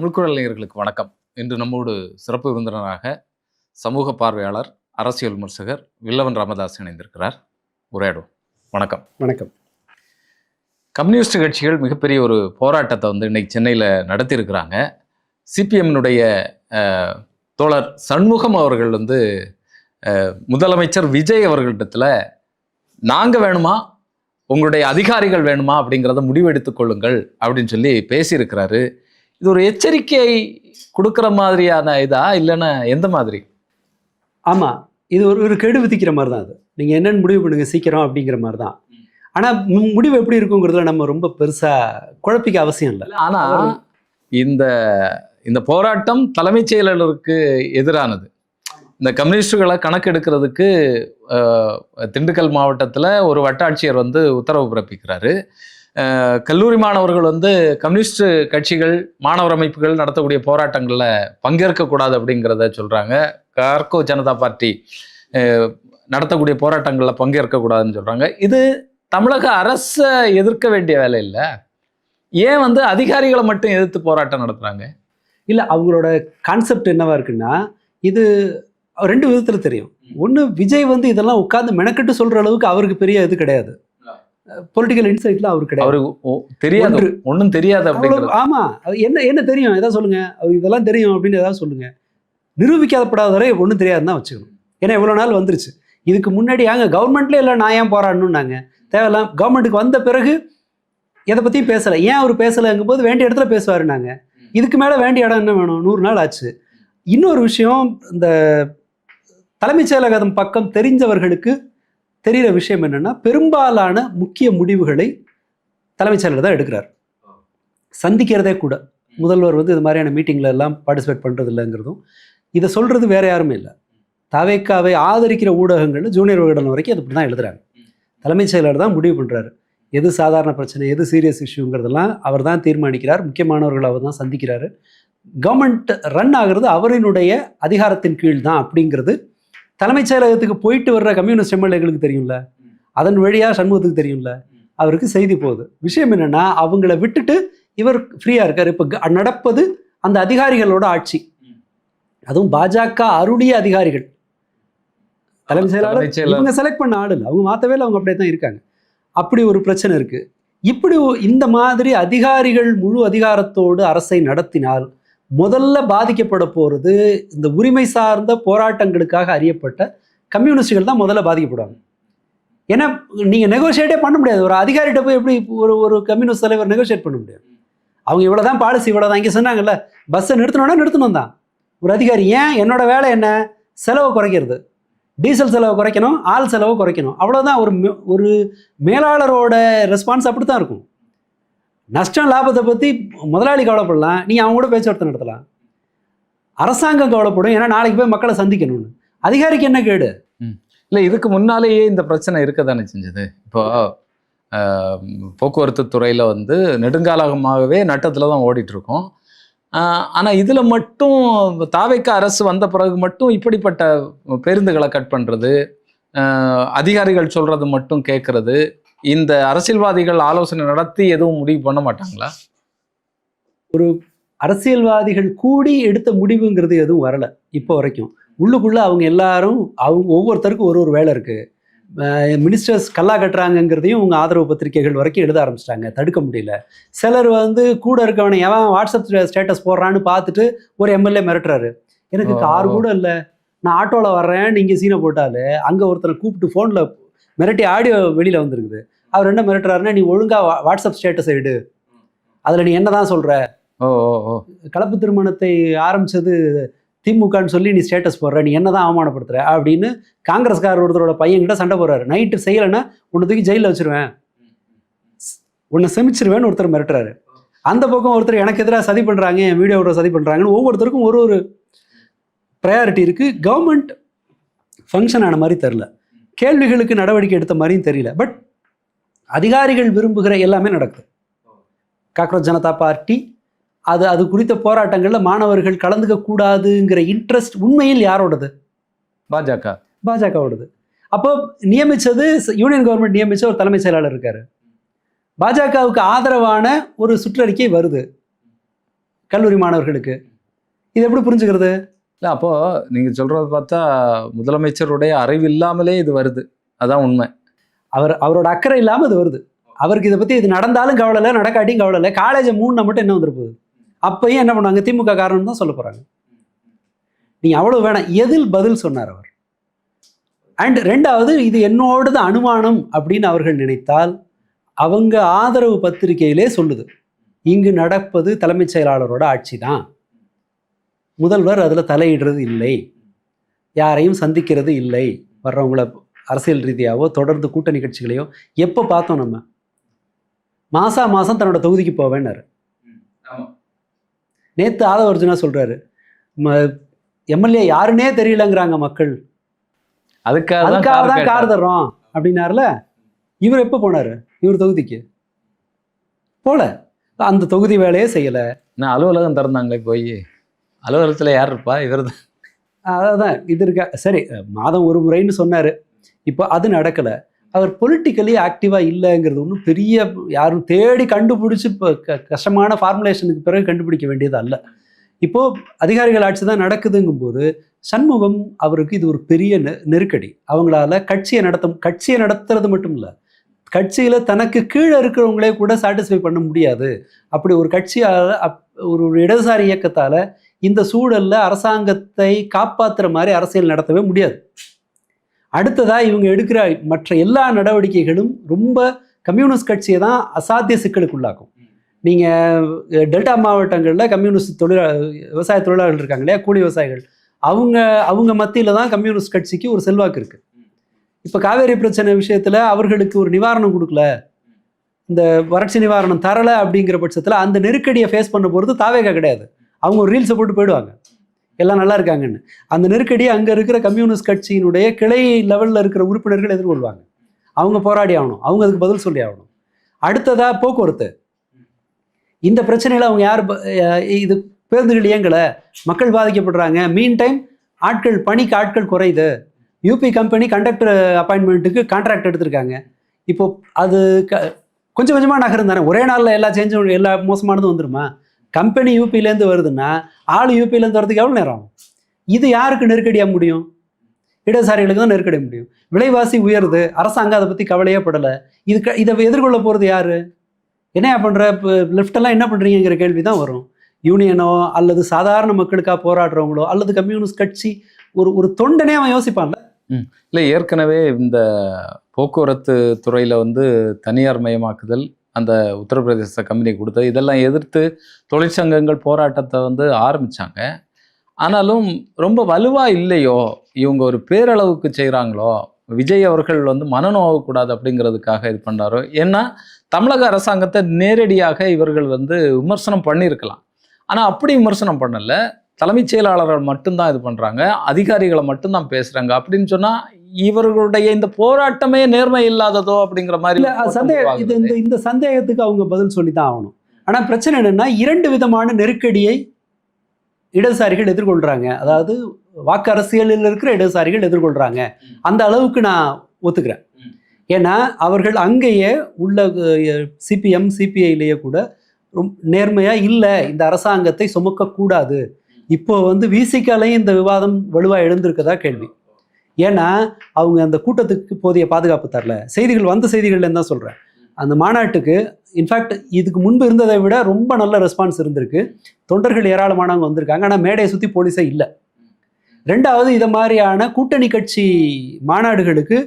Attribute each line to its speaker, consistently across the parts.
Speaker 1: தமிழ்குரல் நேயர்களுக்கு வணக்கம். இன்று நம்மோடு சிறப்பு விருந்தினராக சமூக பார்வையாளர், அரசியல் விமர்சகர் வில்லவன் ராமதாஸ் இணைந்திருக்கிறார். உரையாடுவோம். வணக்கம்.
Speaker 2: வணக்கம்.
Speaker 1: கம்யூனிஸ்ட் கட்சிகள் மிகப்பெரிய ஒரு போராட்டத்தை இன்னைக்கு சென்னையில் நடத்தியிருக்கிறாங்க. சிபிஎம்னுடைய தோழர் சண்முகம் அவர்கள் முதலமைச்சர் விஜய் அவர்களிடத்தில் நாங்கள் வேணுமா உங்களுடைய அதிகாரிகள் வேணுமா அப்படிங்கிறத முடிவெடுத்துக் கொள்ளுங்கள் அப்படின்னு சொல்லி பேசியிருக்கிறாரு. இது ஒரு எச்சரிக்கை கொடுக்குற மாதிரியான இதா இல்லைன்னா எந்த மாதிரி?
Speaker 2: ஆமாம், இது ஒரு கெடு விதிக்கிற மாதிரி தான். அது நீங்கள் என்னென்னு முடிவு பண்ணுங்க சீக்கிரம் அப்படிங்கிற மாதிரி தான். ஆனால் முடிவு எப்படி இருக்குங்கிறதுல நம்ம ரொம்ப பெருசாக குழப்பிக்க அவசியம் இல்லை.
Speaker 1: ஆனால் இந்த இந்த போராட்டம் தலைமைச் செயலாளருக்கு எதிரானது. இந்த கம்யூனிஸ்டுகளை கணக்கெடுக்கிறதுக்கு திண்டுக்கல் மாவட்டத்தில் ஒரு வட்டாட்சியர் உத்தரவு பிறப்பிக்கிறாரு. கல்லூரி மாணவர்கள் கம்யூனிஸ்ட் கட்சிகள், மாணவர் அமைப்புகள் நடத்தக்கூடிய போராட்டங்களில் பங்கேற்கக்கூடாது அப்படிங்கிறத சொல்கிறாங்க. கார்கோ ஜனதா பார்ட்டி நடத்தக்கூடிய போராட்டங்களில் பங்கேற்கக்கூடாதுன்னு சொல்கிறாங்க. இது தமிழக அரசை எதிர்க்க வேண்டிய வேலை இல்லை. ஏன் அதிகாரிகளை மட்டும் எதிர்த்து போராட்டம் நடத்துகிறாங்க?
Speaker 2: இல்லை, அவங்களோட கான்செப்ட் என்னவா இருக்குன்னா, இது ரெண்டு விதத்தில் தெரியும். ஒன்று, விஜய் இதெல்லாம் உட்காந்து மெனக்கெட்டு சொல்கிற அளவுக்கு அவருக்கு பெரிய இது கிடையாது. பொலிட்டிக்கல் இன்சைட்ல அவருக்கு கிடையாது.
Speaker 1: அவருக்கு தெரியாது, ஒன்றும் தெரியாது அப்படிங்கிறது.
Speaker 2: ஆமா, என்ன தெரியும், ஏதாவது சொல்லுங்க, அவர் இதெல்லாம் தெரியும் அப்படின்னு ஏதாவது சொல்லுங்க. நிரூபிக்கப்படாத வரை ஒன்றும் தெரியாதுன்னு தான் வச்சுக்கணும். ஏன்னா இவ்வளோ நாள் வந்துருச்சு. இதுக்கு முன்னாடி கவர்மெண்ட்லேயே இல்லை நான் ஏன் போராடணும்னாங்க. தேவையில்லாம் கவர்மெண்ட்டுக்கு வந்த பிறகு எதை பற்றியும் பேசலை. ஏன் அவர் பேசலைங்கும் போது வேண்டிய இடத்துல பேசுவாருனாங்க. இதுக்கு மேலே வேண்டிய இடம் என்ன வேணும்? 100 நாள் ஆச்சு. இன்னொரு விஷயம், இந்த தலைமைச் செயலகம் பக்கம் தெரிஞ்சவர்களுக்கு தெரிகிற விஷயம் என்னென்னா, பெரும்பாலான முக்கிய முடிவுகளை தலைமைச் செயலர் தான் எடுக்கிறார். சந்திக்கிறதே கூட முதல்வர் இது மாதிரியான மீட்டிங்கில் எல்லாம் பார்ட்டிசிபேட் பண்ணுறது இல்லைங்கிறதும், இதை சொல்கிறது வேறு யாருமே இல்லை. தவேக்காவை ஆதரிக்கிற ஊடகங்கள் ஜூனியர் விகடன் வரைக்கும் அது இப்படி தான் எழுதுறாங்க. தலைமைச் செயலர் தான் முடிவு பண்ணுறாரு. எது சாதாரண பிரச்சனை, எது சீரியஸ் இஷ்யூங்கிறதெல்லாம் அவர் தான் தீர்மானிக்கிறார். முக்கியமானவர்கள் அவர் தான் சந்திக்கிறாரு. கவர்மெண்ட் ரன் ஆகிறது அவரினுடைய அதிகாரத்தின் கீழ் தான் அப்படிங்கிறது தலைமைச் செயலகத்துக்கு போயிட்டு வர்ற கம்யூனிஸ்ட் எம்எல்ஏகளுக்கு தெரியும்ல, அதன் வழியாக சண்முகத்துக்கு தெரியும்ல, அவருக்கு செய்தி போகுது. விஷயம் என்னென்னா, அவங்கள விட்டுட்டு இவர் ஃப்ரீயாக இருக்கார். இப்போ நடப்பது அந்த அதிகாரிகளோட ஆட்சி, அதுவும் பாஜக அருளிய அதிகாரிகள். தலைமைச் செயலாளர் இவங்க செலக்ட் பண்ண ஆள் இல்லை, அவங்க மாற்றவே இல்லை, அவங்க அப்படியே தான் இருக்காங்க. அப்படி ஒரு பிரச்சனை இருக்குது. இப்படி இந்த மாதிரி அதிகாரிகள் முழு அதிகாரத்தோடு அரசை நடத்தினால் முதல்ல பாதிக்கப்பட போகிறது இந்த உரிமை சார்ந்த போராட்டங்களுக்காக அறியப்பட்ட கம்யூனிஸ்டுகள் தான் முதல்ல பாதிக்கப்படுவாங்க. ஏன்னா நீங்கள் நெகோஷியேட்டே பண்ண முடியாது. ஒரு அதிகாரிகிட்ட போய் எப்படி ஒரு கம்யூனிஸ்ட் தலைவர் நெகோஷியேட் பண்ண முடியாது? அவங்க இவ்வளோதான் பாலிசி, இவ்வளோதான். இங்கே சொன்னாங்கல்ல, பஸ்ஸை நிறுத்தணும் தான் ஒரு அதிகாரி. ஏன்? என்னோட வேலை என்ன? செலவை குறைக்கிறது, டீசல் செலவை குறைக்கணும், ஆள் செலவை குறைக்கணும், அவ்வளோதான். ஒரு மேலாளரோட ரெஸ்பான்ஸ் அப்படி தான் இருக்கும். நஷ்டம் லாபத்தை பற்றி முதலாளி கவலைப்படலாம், நீங்கள் அவங்க கூட பேச்சுவார்த்தை நடத்தலாம். அரசாங்கம் கவலைப்படும், ஏன்னா நாளைக்கு போய் மக்களை சந்திக்கணும்னு. அதிகாரிக்கு என்ன கேடு?
Speaker 1: இல்லை, இதுக்கு முன்னாலேயே இந்த பிரச்சனை இருக்க தானே செஞ்சது. இப்போ போக்குவரத்து துறையில் நெடுங்காலமாகவே நட்டத்தில் தான் ஓடிட்டுருக்கோம். ஆனால் இதில் மட்டும் தாவேக்க அரசு வந்த பிறகு மட்டும் இப்படிப்பட்ட பேருந்துகளை கட் பண்ணுறது, அதிகாரிகள் சொல்கிறது மட்டும் கேட்குறது, இந்த அரசியல்வாதிகள் ஆலோசனை நடத்தி எதுவும் முடிவு பண்ண மாட்டாங்களா?
Speaker 2: ஒரு அரசியல்வாதிகள் கூடி எடுத்த முடிவுங்கிறது எதுவும் வரலை இப்போ வரைக்கும். உள்ளுக்குள்ளே அவங்க எல்லாரும் ஒவ்வொருத்தருக்கும் ஒரு வேலை இருக்குது. மினிஸ்டர்ஸ் கல்லா கட்டுறாங்கங்கிறதையும் அவங்க ஆதரவு பத்திரிகைகள் வரைக்கும் எழுத ஆரம்பிச்சிட்டாங்க. தடுக்க முடியல. சிலர் கூட இருக்கவனை எவன் வாட்ஸ்அப் ஸ்டேட்டஸ் போடுறான்னு பார்த்துட்டு ஒரு எம்எல்ஏ மிரட்டுறாரு, எனக்கு கார் கூட இல்லை, நான் ஆட்டோவில் வர்றேன், நீங்கள் சீனை போட்டாலே. அங்கே ஒருத்தரை கூப்பிட்டு ஃபோனில் மிரட்டி ஆடியோ வெளியில் வந்துருக்குது. அவர் என்ன மிரட்டுறாருன்னா, நீ ஒழுங்காக வாட்ஸ்அப் ஸ்டேட்டஸ் எடு, அதில் நீ என்ன தான் சொல்கிற, கலப்பு திருமணத்தை ஆரம்பித்தது திமுகன்னு சொல்லி நீ ஸ்டேட்டஸ் போடுற, நீ என்ன தான் அவமானப்படுத்துற அப்படின்னு காங்கிரஸ்காரர் ஒருத்தரோட பையன்கிட்ட சண்டை போடுறாரு. நைட்டு செய்யலைன்னா உன்னை தூக்கி ஜெயிலில் வச்சிருவேன், உன்னை செமிச்சிருவேன்னு ஒருத்தர் மிரட்டுறாரு. அந்த பக்கம் ஒருத்தர் எனக்கு எதிராக சதி பண்ணுறாங்க, என் வீடியோவோட சதி பண்ணுறாங்கன்னு ஒவ்வொருத்தருக்கும் ஒரு ப்ரையாரிட்டி இருக்குது. கவர்மெண்ட் ஃபங்க்ஷன் ஆன மாதிரி தெரில, கேள்விகளுக்கு நடவடிக்கை எடுத்த மாதிரியும் தெரியல. பட் அதிகாரிகள் விரும்புகிற எல்லாமே நடக்குது. காக்ரோச் ஜனதா பார்ட்டி அது குறித்த போராட்டங்களில் மாணவர்கள் கலந்துக்க கூடாதுங்கிற இன்ட்ரெஸ்ட் உண்மையில் யாரோடது? பாஜகவோடது. அப்போ நியமித்தது யூனியன் கவர்மெண்ட் நியமித்த ஒரு தலைமைச் செயலாளர் இருக்கார். பாஜகவுக்கு ஆதரவான ஒரு சுற்றறிக்கை வருது. கல்லூரி மாணவர்களுக்கு. இது எப்படி புரிஞ்சுக்கிறது?
Speaker 1: இல்லை, அப்போ நீங்க சொல்றத பார்த்தா முதலமைச்சருடைய அறிவு இல்லாமலே இது வருது. அதான் உண்மை.
Speaker 2: அவரோட அக்கறை இல்லாமல் இது வருது. அவருக்கு இதை பற்றி இது நடந்தாலும் கவலை இல்லை, நடக்காட்டியும் கவலை இல்லை. காலேஜை மூணு மட்டும் என்ன வந்துரு போகுது? அப்பயும் என்ன பண்ணுவாங்க? திமுக காரணம் தான் சொல்ல போகிறாங்க. நீ அவ்வளோ வேணாம். எதில் பதில் சொன்னார் அவர்? அண்ட் ரெண்டாவது, இது என்னோடது அனுமானம் அப்படின்னு அவர்கள் நினைத்தால் அவங்க ஆதரவு பத்திரிகையிலே சொல்லுது, இங்கு நடப்பது தலைமைச் செயலாளரோட ஆட்சி தான், முதல்வர் அதில் தலையிடுறது இல்லை, யாரையும் சந்திக்கிறது இல்லை, வர்றவங்கள அரசியல் ரீதியாவோ தொடர்ந்து கூட்டணி கட்சிகளையோ. எப்போ பார்த்தோம் நம்ம? மாதம் தன்னோட தொகுதிக்கு போவேன்னாரு. நேற்று ஆதவர்ஜுனா சொல்கிறாரு, எம்எல்ஏ யாருன்னே தெரியலங்கிறாங்க மக்கள், அதுக்காக தான் கார் தர்றோம் அப்படின்னாருல. இவர் எப்போ போனார்? இவர் தொகுதிக்கு போல, அந்த தொகுதி வேலையே செய்யலை.
Speaker 1: நான் அலுவலகம் திறந்தாங்களே, போய் அலுவலகத்தில் யார் இருப்பா? இவர் தான்.
Speaker 2: அதான் இது இருக்கா. சரி, மாதம் ஒரு முறைன்னு சொன்னார், இப்போ அது நடக்கலை. அவர் பொலிட்டிக்கலி ஆக்டிவாக இல்லைங்கிறது ஒன்றும் பெரிய யாரும் தேடி கண்டுபிடிச்சி இப்போ கஷ்டமான ஃபார்முலேஷனுக்கு பிறகு கண்டுபிடிக்க வேண்டியது அல்ல. இப்போது அதிகாரிகள் ஆட்சி தான் நடக்குதுங்கும்போது சண்முகம் அவருக்கு இது ஒரு பெரிய நெருக்கடி. அவங்களால கட்சியை நடத்துறது மட்டும் இல்லை, கட்சியில் தனக்கு கீழே இருக்கிறவங்களே கூட சாட்டிஸ்ஃபை பண்ண முடியாது. அப்படி ஒரு கட்சியால், ஒரு இடதுசாரி இயக்கத்தால் இந்த சூழலில் அரசாங்கத்தை காப்பாற்றுற மாதிரி அரசியல் நடத்தவே முடியாது. அடுத்ததாக இவங்க எடுக்கிற மற்ற எல்லா நடவடிக்கைகளும் ரொம்ப கம்யூனிஸ்ட் கட்சியை தான் அசாத்திய சிக்கலுக்குள்ளாக்கும். நீங்கள் டெல்டா மாவட்டங்களில் கம்யூனிஸ்ட் விவசாய தொழிலாளர்கள் இருக்காங்க இல்லையா, கூலி விவசாயிகள், அவங்க மத்தியில் தான் கம்யூனிஸ்ட் கட்சிக்கு ஒரு செல்வாக்கு இருக்குது. இப்போ காவேரி பிரச்சனை விஷயத்தில் அவர்களுக்கு ஒரு நிவாரணம் கொடுக்கல, இந்த வறட்சி நிவாரணம் தரலை அப்படிங்கிற பட்சத்தில் அந்த நெருக்கடியை ஃபேஸ் பண்ண போகிறது தாவேகா கிடையாது. அவங்க ஒரு ரீல்ஸை போட்டு போயிடுவாங்க, எல்லாம் நல்லா இருக்காங்கன்னு. அந்த நெருக்கடியை அங்கே இருக்கிற கம்யூனிஸ்ட் கட்சியினுடைய கிளை லெவலில் இருக்கிற உறுப்பினர்கள் எதிர்கொள்வாங்க. அவங்க போராடி ஆகணும், அவங்க அதுக்கு பதில் சொல்லி ஆகணும். அடுத்ததாக போக்குவரத்து, இந்த பிரச்சனையில் அவங்க யார் இது பேருந்துகள் இயங்கலை, மக்கள் பாதிக்கப்படுறாங்க. மீன் டைம் பணிக்கு ஆட்கள் குறையுது. யூபி கம்பெனி கண்டக்டர் அப்பாயின்மெண்ட்டுக்கு கான்ட்ராக்ட் எடுத்திருக்காங்க. இப்போ அது கொஞ்சம் கொஞ்சமாக நகரம் தானே, ஒரே நாளில் எல்லா சேஞ்சும் எல்லா மோசமானதும் வந்துடுமா? கம்பெனி யூபியிலேருந்து வருதுன்னா ஆள் யூபியிலேருந்து வரதுக்கு எவ்வளோ நேரம் ஆகும்? இது யாருக்கு நெருக்கடியாக முடியும்? இடதுசாரிகளுக்கு தான் நெருக்கடி முடியும். விலைவாசி உயருது, அரசாங்கம் அதை பற்றி கவலையே படலை. இதை எதிர்கொள்ள போகிறது யார்? என்ன பண்ணுற லெஃப்டெல்லாம் என்ன பண்ணுறீங்கிற கேள்வி தான் வரும். யூனியனோ அல்லது சாதாரண மக்களுக்காக போராடுறவங்களோ அல்லது கம்யூனிஸ்ட் கட்சி ஒரு தொண்டனே அவன் யோசிப்பான்ல.
Speaker 1: இல்லை, ஏற்கனவே இந்த போக்குவரத்து துறையில் தனியார் மயமாக்குதல், அந்த உத்தரப்பிரதேச கம்பெனி கொடுத்தது, இதெல்லாம் எதிர்த்து தொழிற்சங்கங்கள் போராட்டத்தை ஆரம்பித்தாங்க. ஆனாலும் ரொம்ப வலுவாக இல்லையோ, இவங்க ஒரு பேரளவுக்கு செய்கிறாங்களோ, விஜய் அவர்கள் மனநோகக்கூடாது அப்படிங்கிறதுக்காக இது பண்ணாரோ. ஏன்னா தமிழக அரசாங்கத்தை நேரடியாக இவர்கள் விமர்சனம் பண்ணியிருக்கலாம். ஆனால் அப்படி விமர்சனம் பண்ணலை, தலைமைச் செயலாளர்கள் மட்டும்தான் இது பண்ணுறாங்க, அதிகாரிகளை மட்டும்தான் பேசுகிறாங்க அப்படின்னு சொன்னால் இவர்களுடைய இந்த போராட்டமே நேர்மை இல்லாததோ அப்படிங்கிற மாதிரி
Speaker 2: இந்த சந்தேகத்துக்கு அவங்க பதில் சொல்லி தான் ஆகணும். ஆனால் பிரச்சனை என்னன்னா, இரண்டு விதமான நெருக்கடியை இடதுசாரிகள் எதிர்கொள்கிறாங்க. அதாவது வாக்கு அரசியலில் இருக்கிற இடதுசாரிகள் எதிர்கொள்கிறாங்க. அந்த அளவுக்கு நான் ஒத்துக்கிறேன். ஏன்னா அவர்கள் அங்கேயே உள்ள சிபிஎம் சிபிஐலேயே கூட நேர்மையாக இல்லை, இந்த அரசாங்கத்தை சுமக்கக்கூடாது. இப்போ விசிகாலையும் இந்த விவாதம் வலுவாக எழுந்திருக்கதா கேள்வி. ஏன்னா அவங்க அந்த கூட்டத்துக்கு போதிய பாதுகாப்பு தரல. செய்திகள் தான் சொல்கிறேன். அந்த மாநாட்டுக்கு இன்ஃபேக்ட் இதுக்கு முன்பு இருந்ததை விட ரொம்ப நல்ல ரெஸ்பான்ஸ் இருந்திருக்கு. தொண்டர்கள் ஏராளமானவங்க வந்திருக்காங்க. ஆனால் மேடையை சுற்றி போலீஸே இல்லை. ரெண்டாவது, இதை மாதிரியான கூட்டணி கட்சி மாநாடுகளுக்கு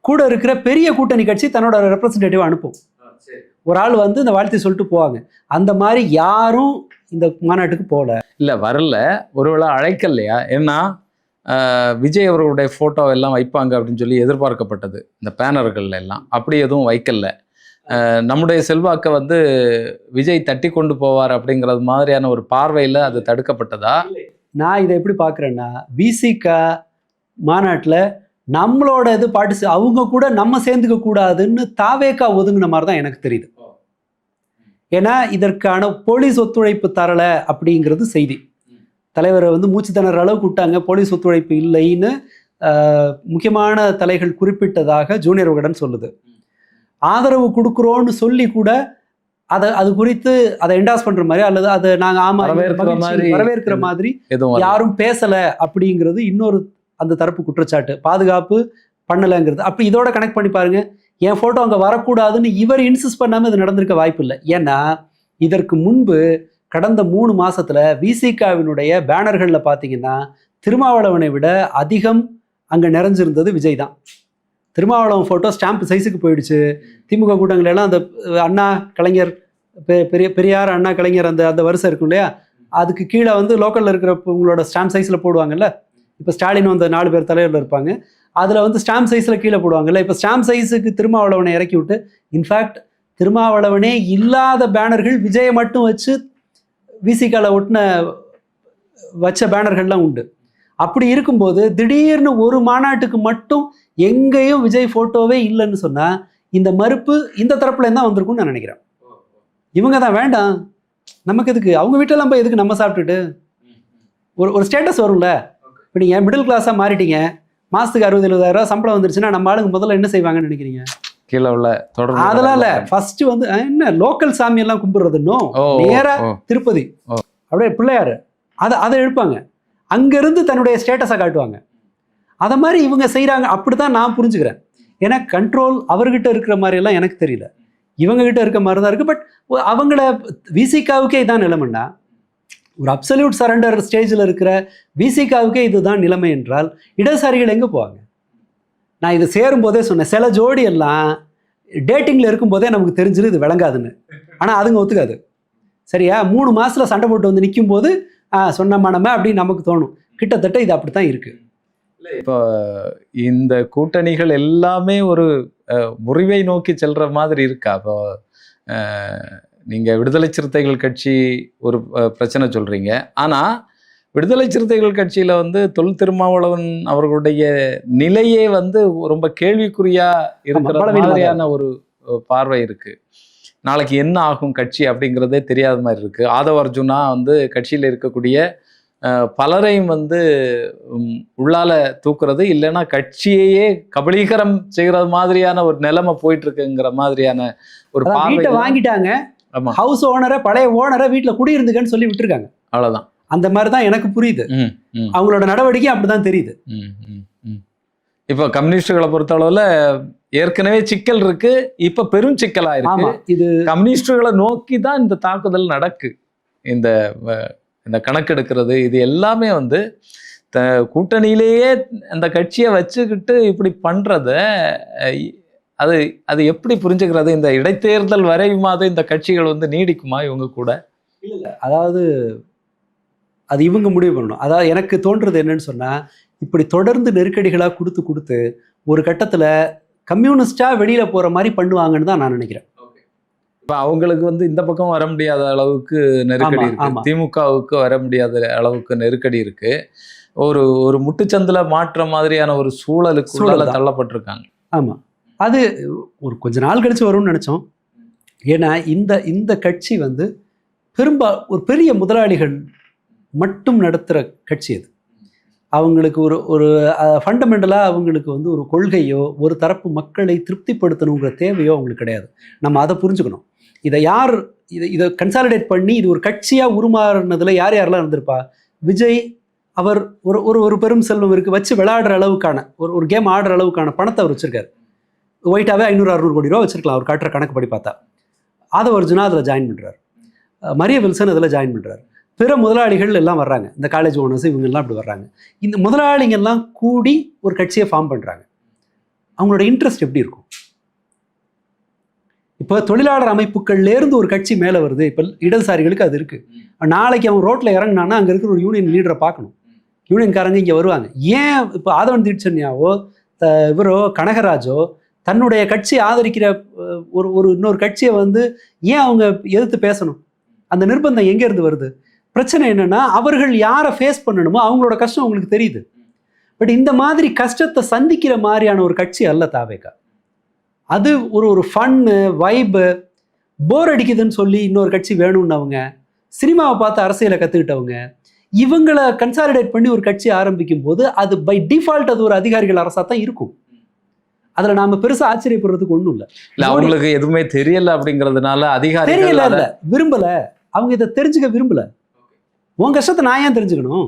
Speaker 2: கூட இருக்கிற பெரிய கூட்டணி கட்சி தன்னோட ரெப்ரசன்டேட்டிவ் அனுப்பும். ஒரு ஆள் இந்த வாழ்த்தை சொல்லிட்டு போவாங்க. அந்த மாதிரி யாரும் இந்த மாநாட்டுக்கு போகல,
Speaker 1: இல்லை வரல, ஒருவேளை அழைக்கலையா? ஏன்னா விஜய் அவர்களுடைய ஃபோட்டோ எல்லாம் வைப்பாங்க அப்படின்னு சொல்லி எதிர்பார்க்கப்பட்டது இந்த பேனர்கள்ல எல்லாம். அப்படி எதுவும் வைக்கல. நம்முடைய செல்வாக்கை விஜய் தட்டி கொண்டு போவார் அப்படிங்கிறது மாதிரியான ஒரு பார்வையில் அது தடுக்கப்பட்டதா?
Speaker 2: நான் இதை எப்படி பார்க்குறேன்னா, விசிகா மாநாட்டில் நம்மளோட இது அவங்க கூட நம்ம சேர்ந்துக்க கூடாதுன்னு தாவேக்கா ஒதுங்கின மாதிரி தான் எனக்கு தெரியுது. ஏன்னா இதற்கான போலீஸ் ஒத்துழைப்பு தரலை அப்படிங்கிறது செய்தி. தலைவரை மூச்சு திணற அளவுக்கு விட்டாங்க, போலீஸ் ஒத்துழைப்பு இல்லைன்னு முக்கியமான தலைகள் குறிப்பிட்டதாக ஜூனியர் விகடன் சொல்லுது. ஆதரவு கொடுக்குறோன்னு சொல்லி கூட அது குறித்து அதை என்டாஸ் பண்ற மாதிரி அல்லது அதை நாங்க வரவேற்கிற மாதிரி யாரும் பேசல அப்படிங்கிறது இன்னொரு அந்த தரப்பு குற்றச்சாட்டு. பாதுகாப்பு பண்ணலைங்கிறது. அப்படி இதோட கனெக்ட் பண்ணி பாருங்க, என் போட்டோ அங்க வரக்கூடாதுன்னு இவர் இன்சிஸ்ட் பண்ணாம இது நடந்திருக்க வாய்ப்பு இல்லை. ஏன்னா இதற்கு முன்பு கடந்த 3 மாசத்துல விசிகாவினுடைய பேனர்கள்ல பாத்தீங்கன்னா திருமாவளவனை விட அதிகம் அங்க நிறைஞ்சிருந்தது விஜய் தான். திருமாவளவன் போட்டோ ஸ்டாம்ப் சைஸுக்கு போயிடுச்சு. திமுக கூட்டங்கள் எல்லாம் அந்த அண்ணா கலைஞர் பெரியார் அண்ணா கலைஞர் அந்த வரிசை இருக்கும் இல்லையா, அதுக்கு கீழே வந்து லோக்கல்ல இருக்கிற உங்களோட ஸ்டாம்ப் சைஸ்ல போடுவாங்கல்ல. இப்போ ஸ்டாலின் வந்து 4 பேர் தலைவரில் இருப்பாங்க, அதுல வந்து ஸ்டாம்ப் சைஸ்ல கீழே போடுவாங்கல்ல. இப்போ ஸ்டாம்ப் சைஸுக்கு திருமாவளவனை இறக்கி விட்டு, இன்ஃபேக்ட் திருமாவளவனே இல்லாத பேனர்கள் விஜயை மட்டும் வச்சு விசிகால வச்ச பேனர்கள்லாம் உண்டு. அப்படி இருக்கும்போது திடீர்னு ஒரு மாநாட்டுக்கு மட்டும் எங்கேயும் விஜய் போட்டோவே இல்லைன்னு சொன்னா இந்த மறுப்பு இந்த தரப்புல தான் வந்திருக்கும்னு நான் நினைக்கிறேன். இவங்க தான் வேண்டாம், நமக்கு எதுக்கு அவங்க வீட்டெல்லாம் போய் எதுக்கு நம்ம சாப்பிட்டுட்டு ஒரு ஸ்டேட்டஸ் வரும்ல. இப்போ நீங்க மிடில் கிளாஸா மாறிட்டீங்க, மாசத்துக்கு 60,000-70,000 ரூபாய் சம்பளம் வந்துருச்சுன்னா நம்ம ஆளுங்க முதல்ல என்ன செய்வாங்கன்னு நினைக்கிறீங்க?
Speaker 1: கீழே உள்ள
Speaker 2: அதெல்லாம் இல்ல, ஃபர்ஸ்ட் வந்து என்ன லோக்கல் சாமி எல்லாம் கும்பிடுறதுன்னு நேரா திருப்பதி அப்படியே பிள்ளையாரு அதை எழுப்பாங்க, அங்கிருந்து தன்னுடைய ஸ்டேட்டஸை காட்டுவாங்க. அதை மாதிரி இவங்க செய்யறாங்க. அப்படித்தான் நான் புரிஞ்சுக்கிறேன். ஏன்னா கண்ட்ரோல் அவர்கிட்ட இருக்கிற மாதிரி எல்லாம் எனக்கு தெரியல, இவங்க கிட்ட இருக்க மாதிரி தான் இருக்கு. பட் அவங்கள விசிகாவுக்கே இதான் நிலைமைன்னா, ஒரு அப்சல்யூட் சரண்டர் ஸ்டேஜில் இருக்கிற விசிகாவுக்கே இதுதான் நிலைமை என்றால் இடதுசாரிகள் எங்கே போவாங்க? நான் இது சேரும் போதே சொன்னேன், சில ஜோடி எல்லாம் டேட்டிங்கில் இருக்கும்போதே நமக்கு தெரிஞ்சிரு இது விளங்காதுன்னு. ஆனால் அதுங்க ஒத்துக்காது. சரியா? 3 மாசத்துல சண்டை போட்டு வந்து நிற்கும் போது சொன்னமா நம்ம அப்படின்னு நமக்கு தோணும். கிட்டத்தட்ட இது அப்படித்தான் இருக்கு.
Speaker 1: இப்போ இந்த கூட்டணிகள் எல்லாமே ஒரு முறிவை நோக்கி செல்ற மாதிரி இருக்கா? இப்போ நீங்க விடுதலை சிறுத்தைகள் கட்சி ஒரு பிரச்சனை சொல்றீங்க, ஆனா விடுதலை சிறுத்தைகள் கட்சியில வந்து தொல் திருமாவளவன் அவர்களுடைய நிலையே வந்து ரொம்ப கேள்விக்குறியா இருக்கிற மாதிரியான ஒரு பார்வை இருக்கு. நாளைக்கு என்ன ஆகும் கட்சி அப்படிங்கிறதே தெரியாத மாதிரி இருக்கு. ஆதவ அர்ஜுனா வந்து கட்சியில் இருக்கக்கூடிய பலரையும் வந்து உள்ளால தூக்குறது, இல்லைன்னா கட்சியையே கபலீகரம் செய்யறது மாதிரியான ஒரு நிலைமை போயிட்டு இருக்குங்கிற மாதிரியான ஒரு பார்வை.
Speaker 2: வாங்கிட்டாங்க, ஹவுஸ் ஓனரை பழைய ஓனரை வீட்டுல குடியிருந்துக்கன்னு சொல்லி விட்டுருக்காங்க, அவ்வளவுதான். அந்த மாதிரிதான் எனக்கு புரியுது. அவங்களோட நடவடிக்கை அப்படிதான் தெரியுது.
Speaker 1: இப்போ கம்யூனிஸ்டுகளை பொறுத்த அளவுல ஏற்கனவே சிக்கல் இருக்கு, இப்ப பெரும் சிக்கலா இருக்கு. இது கம்யூனிஸ்டுகளை நோக்கி தான் இந்த தாக்குதல் நடக்கு. இந்த கணக்கெடுக்கிறது இது எல்லாமே வந்து கூட்டணியிலேயே அந்த கட்சியை வச்சுக்கிட்டு இப்படி பண்றத அது எப்படி புரிஞ்சுக்கிறது? இந்த இடைத்தேர்தல் வரையுமாவது இந்த கட்சிகள் வந்து நீடிக்குமா இவங்க கூட?
Speaker 2: இல்லை, அதாவது அது இவங்க முடிவு பண்ணணும். அதாவது எனக்கு தோன்றது என்னன்னு சொன்னா, இப்படி தொடர்ந்து நெருக்கடிகளா கொடுத்து ஒரு கட்டத்துல கம்யூனிஸ்டா வெளியில போற மாதிரி பண்ணுவாங்கன்னு தான் நான் நினைக்கிறேன்.
Speaker 1: இப்போ அவங்களுக்கு வந்து இந்த பக்கம் வர முடியாத அளவுக்கு நெருக்கடி இருக்கு, திமுகவுக்கு வர முடியாத அளவுக்கு நெருக்கடி இருக்கு. ஒரு முட்டுச்சந்தில மாற்ற மாதிரியான ஒரு சூழலுக்கு தள்ளப்பட்டிருக்காங்க.
Speaker 2: ஆமா, அது ஒரு கொஞ்ச நாள் கழிச்சு வரும்னு நினைச்சோம். ஏன்னா இந்த கட்சி வந்து ஒரு பெரிய முதலாளிகள் மட்டும் நடத்துகிற கட்சி அது. அவங்களுக்கு ஒரு ஃபண்டமெண்டலாக அவங்களுக்கு வந்து ஒரு கொள்கையோ ஒரு தரப்பு மக்களை திருப்திப்படுத்தணுங்கிற தேவையோ அவங்களுக்கு கிடையாது. நம்ம அதை புரிஞ்சுக்கணும். இதை கன்சாலிடேட் பண்ணி இது ஒரு கட்சியாக உருமாறினதுல யாரெல்லாம் இருந்திருப்பா? விஜய் அவர் ஒரு பெரும் செல்வம் இருக்குது, வச்சு விளையாடுற அளவுக்கான ஒரு கேம் ஆடுற அளவுக்கான பணத்தை அவர் வச்சுருக்காரு. ஒயிட்டாகவே 500-600 கோடி ரூபா வச்சுருக்கலாம் அவர் காட்டுற கணக்கு படி பார்த்தா. ஆதவ அர்ஜுனா அதில் ஜாயின் பண்ணுறாரு, மரிய வில்சன் அதில் ஜாயின் பண்ணுறாரு, பிற முதலாளிகள் எல்லாம் வர்றாங்க, இந்த காலேஜ் ஓனர்ஸ் இவங்கெல்லாம் அப்படி வர்றாங்க. இந்த முதலாளிங்கெல்லாம் கூடி ஒரு கட்சியை ஃபார்ம் பண்ணுறாங்க. அவங்களோட இன்ட்ரெஸ்ட் எப்படி இருக்கும்? இப்போ தொழிலாளர் அமைப்புகள்லேருந்து ஒரு கட்சி மேலே வருது. இப்போ இடதுசாரிகளுக்கு அது இருக்குது. நாளைக்கு அவன் ரோட்டில் இறங்கினான்னா அங்கே இருக்கிற ஒரு யூனியன் லீடரை பார்க்கணும். யூனியன்காரங்க இங்கே வருவாங்க. ஏன் இப்போ ஆதவன் தீட்சண்யாவோ இவரோ கனகராஜோ தன்னுடைய கட்சியை ஆதரிக்கிற இன்னொரு கட்சியை வந்து ஏன் அவங்க எதிர்த்து பேசணும்? அந்த நிர்பந்தம் எங்கேருந்து வருது? பிரச்சனை என்னன்னா, அவர்கள் யாரை ஃபேஸ் பண்ணணுமோ அவங்களோட கஷ்டம் அவங்களுக்கு தெரியுது. பட் இந்த மாதிரி கஷ்டத்தை சந்திக்கிற மாதிரியான ஒரு கட்சி அல்ல தாவேகா. அது ஒரு ஃபன்னு வைபு, போர் அடிக்குதுன்னு சொல்லி இன்னொரு கட்சி வேணும்னவங்க, சினிமாவை பார்த்து அரசியலை கற்றுக்கிட்டவங்க, இவங்களை கன்சாலிடேட் பண்ணி ஒரு கட்சி ஆரம்பிக்கும் போது அது பை டிஃபால்ட் அது ஒரு அதிகாரிகள் அரசாக தான் இருக்கும். அதில் நாம் பெருசாக ஆச்சரியப்படுறதுக்கு ஒன்றும் இல்லை.
Speaker 1: இல்ல அவங்களுக்கு எதுவுமே தெரியல அப்படிங்கிறதுனால அதிகாரிகள்
Speaker 2: தெரியல இல்லை, விரும்பலை, அவங்க இதை தெரிஞ்சுக்க விரும்பலை. உன் கஷ்டத்தை நான் ஏன் தெரிஞ்சுக்கணும்?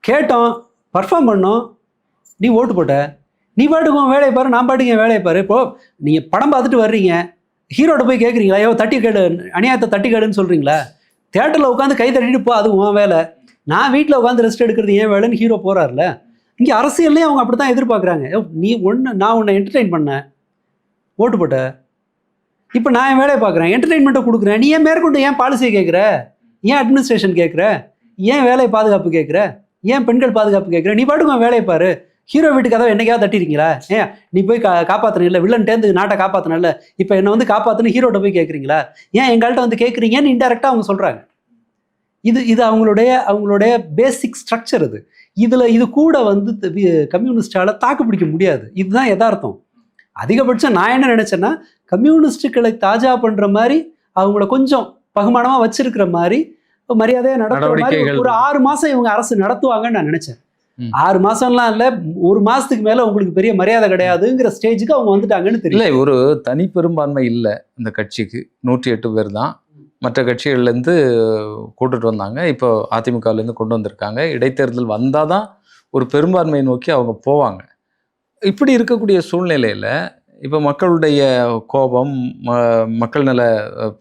Speaker 2: கேட்டோம், பர்ஃபார்ம் பண்ணோம், நீ ஓட்டு போட்ட, நீ பாட்டுக்கு உன் வேலையை பாரு, நான் பாட்டுக்கு என் வேலையை பாரு. இப்போ நீங்கள் படம் பார்த்துட்டு வர்றீங்க, ஹீரோட்ட போய் கேட்குறீங்களா, ஐயோ தட்டி கேடு, அநியாயத்தை தட்டி கேடுன்னு சொல்கிறீங்களா? தேட்டரில் உட்காந்து கை தட்டிட்டு போ, அது உன் வேலை. நான் வீட்டில் உட்காந்து ரெஸ்ட் எடுக்கிறது ஏன் வேலைன்னு ஹீரோ போகிறார்ல. இங்கே அரசியல்லையும் அவங்க அப்படி தான் எதிர்பார்க்குறாங்க. நீ நான் உன்னை என்டர்டெயின் பண்ணேன், ஓட்டு போட்ட, இப்போ நான் என் வேலையை பார்க்குறேன், என்டர்டெயின்மெண்ட்டை கொடுக்குறேன், நீ ஏன் மேற்கொண்டு ஏன் பாலிசியை கேட்குற, ஏன் அட்மினிஸ்ட்ரேஷன் கேட்குற, ஏன் வேலை பாதுகாப்பு கேட்குற, ஏன் பெண்கள் பாதுகாப்பு கேட்குற? நீ பாட்டுக்கு உன் வேலையை பாரு. ஹீரோ வீட்டுக்கு கதவை என்னைக்காவது தட்டிருக்கீங்களா? ஏன் நீ போய் காப்பாற்றணும் இல்லை, வில்லன் டேந்து நாட்டை காப்பாற்றணும் இல்லை, இப்போ என்னை வந்து காப்பாற்றுன்னு ஹீரோட்ட போய் கேட்குறீங்களா? ஏன் எங்கள்கிட்ட வந்து கேட்குறீங்கன்னு இன்டெரக்டாக அவங்க சொல்கிறாங்க. இது அவங்களுடைய பேசிக் ஸ்ட்ரக்சர். இது கூட வந்து கம்யூனிஸ்டால தாக்கு பிடிக்க முடியாது. இதுதான் யதார்த்தம். அதிகபட்சம் நான் என்ன நினைச்சேன்னா, கம்யூனிஸ்டுகளை தாஜா பண்ற மாதிரி அவங்கள கொஞ்சம் பகுமானமா வச்சிருக்கிற மாதிரி மரியாதையா நடத்துற மாதிரி ஒரு 6 மாசம் இவங்க அரசு நடத்துவாங்கன்னு நான் நினைச்சேன். 6 மாசம்லாம் இல்ல, 1 மாசத்துக்கு மேல உங்களுக்கு பெரிய மரியாதை கிடையாதுங்கிற ஸ்டேஜுக்கு அவங்க வந்துட்டாங்கன்னு தெரியல.
Speaker 1: ஒரு தனி பெரும்பான்மை இல்லை இந்த கட்சிக்கு. 108 பேர் தான் மற்ற கட்சிகள்லேருந்து கூட்டுட்டு வந்தாங்க. இப்போ அதிமுகலேருந்து கொண்டு வந்திருக்காங்க. இடைத்தேர்தல் வந்தால் தான் ஒரு பெரும்பான்மையை நோக்கி அவங்க போவாங்க. இப்படி இருக்கக்கூடிய சூழ்நிலையில் இப்போ மக்களுடைய கோபம், மக்கள் நல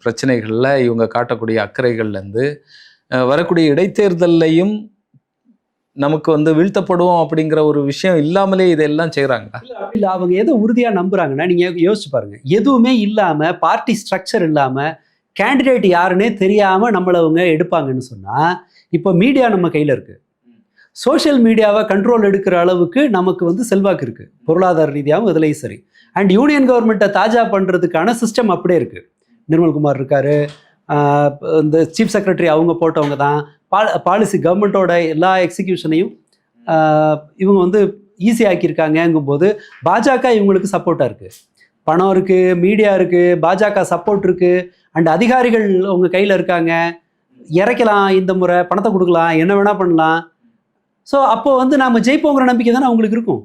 Speaker 1: பிரச்சனைகளில் இவங்க காட்டக்கூடிய அக்கறைகள்லேருந்து வரக்கூடிய இடைத்தேர்தல்லையும் நமக்கு வந்து வீழ்த்தப்படுவோம் அப்படிங்கிற ஒரு விஷயம் இல்லாமலே இதெல்லாம் செய்கிறாங்களா?
Speaker 2: இல்லை, அவங்க எதை உறுதியாக நம்புகிறாங்கன்னா, நீங்கள் யோசிச்சு பாருங்க. எதுவுமே இல்லாமல், பார்ட்டி ஸ்ட்ரக்சர் இல்லாமல், கேண்டிடேட் யாருன்னே தெரியாமல் நம்மளை அவங்க எடுப்பாங்கன்னு சொன்னால், இப்போ மீடியா நம்ம கையில் இருக்குது. சோஷியல் மீடியாவை கண்ட்ரோல் எடுக்கிற அளவுக்கு நமக்கு வந்து செல்வாக்கு இருக்குது, பொருளாதார ரீதியாகவும் இதுலேயும் சரி. அண்ட் யூனியன் கவர்மெண்ட்டை தாஜா பண்ணுறதுக்கான சிஸ்டம் அப்படியே இருக்குது. நிர்மல்குமார் இருக்கார், இந்த சீஃப் செக்ரட்டரி அவங்க போட்டவங்க தான். பாலிசி கவர்மெண்ட்டோட எல்லா எக்ஸிக்யூஷனையும் இவங்க வந்து ஈஸியாக்கியிருக்காங்கங்கும் போது பாஜக இவங்களுக்கு சப்போர்ட்டாக இருக்குது. பணம் இருக்குது, மீடியா இருக்குது, பாஜக சப்போர்ட் இருக்குது, அண்ட் அதிகாரிகள் அவங்க கையில் இருக்காங்க. இறக்கலாம், இந்த முறை பணத்தை கொடுக்கலாம், என்ன வேணால் பண்ணலாம். ஸோ அப்போது வந்து நாம் ஜெயிப்போங்கிற நம்பிக்கை தானே அவங்களுக்கு இருக்கும்.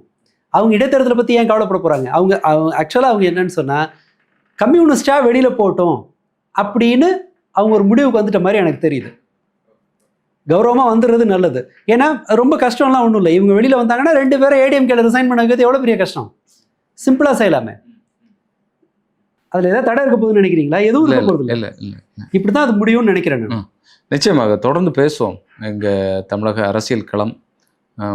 Speaker 2: அவங்க இடைத்தேர்தலை பற்றி ஏன் கவலைப்பட போகிறாங்க? அவங்க ஆக்சுவலாக அவங்க என்னன்னு சொன்னால், கம்யூனிஸ்டாக வெளியில் போட்டோம் அப்படின்னு அவங்க ஒரு முடிவுக்கு வந்துட்ட மாதிரி எனக்கு தெரியுது. கௌரவமாக வந்துடுறது நல்லது. ஏன்னா ரொம்ப கஷ்டம்லாம் ஒன்றும் இல்லை. இவங்க வெளியில் வந்தாங்கன்னா 2 பேரை ஏடிஎம்கேல ரிசைன் பண்ண வைக்கிறது எவ்வளோ பெரிய கஷ்டம். சிம்பிளாக செய்யலாமே. அதில் ஏதாவது தடை இருக்க போகுதுன்னு நினைக்கிறீங்களா? எதுவும் இருக்க போகுது இல்லை. இப்படி தான் அது முடியும்னு நினைக்கிறேன் நான்.
Speaker 1: நிச்சயமாக தொடர்ந்து பேசுவோம். எங்கள் தமிழக அரசியல் களம்,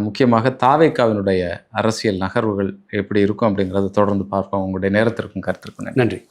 Speaker 1: முக்கியமாக தாவேக்காவினுடைய அரசியல் நகர்வுகள் எப்படி இருக்கும் அப்படிங்கிறத தொடர்ந்து பார்ப்போம். உங்களுடைய நேரத்திற்கும் கருத்திற்கும்
Speaker 2: நன்றி.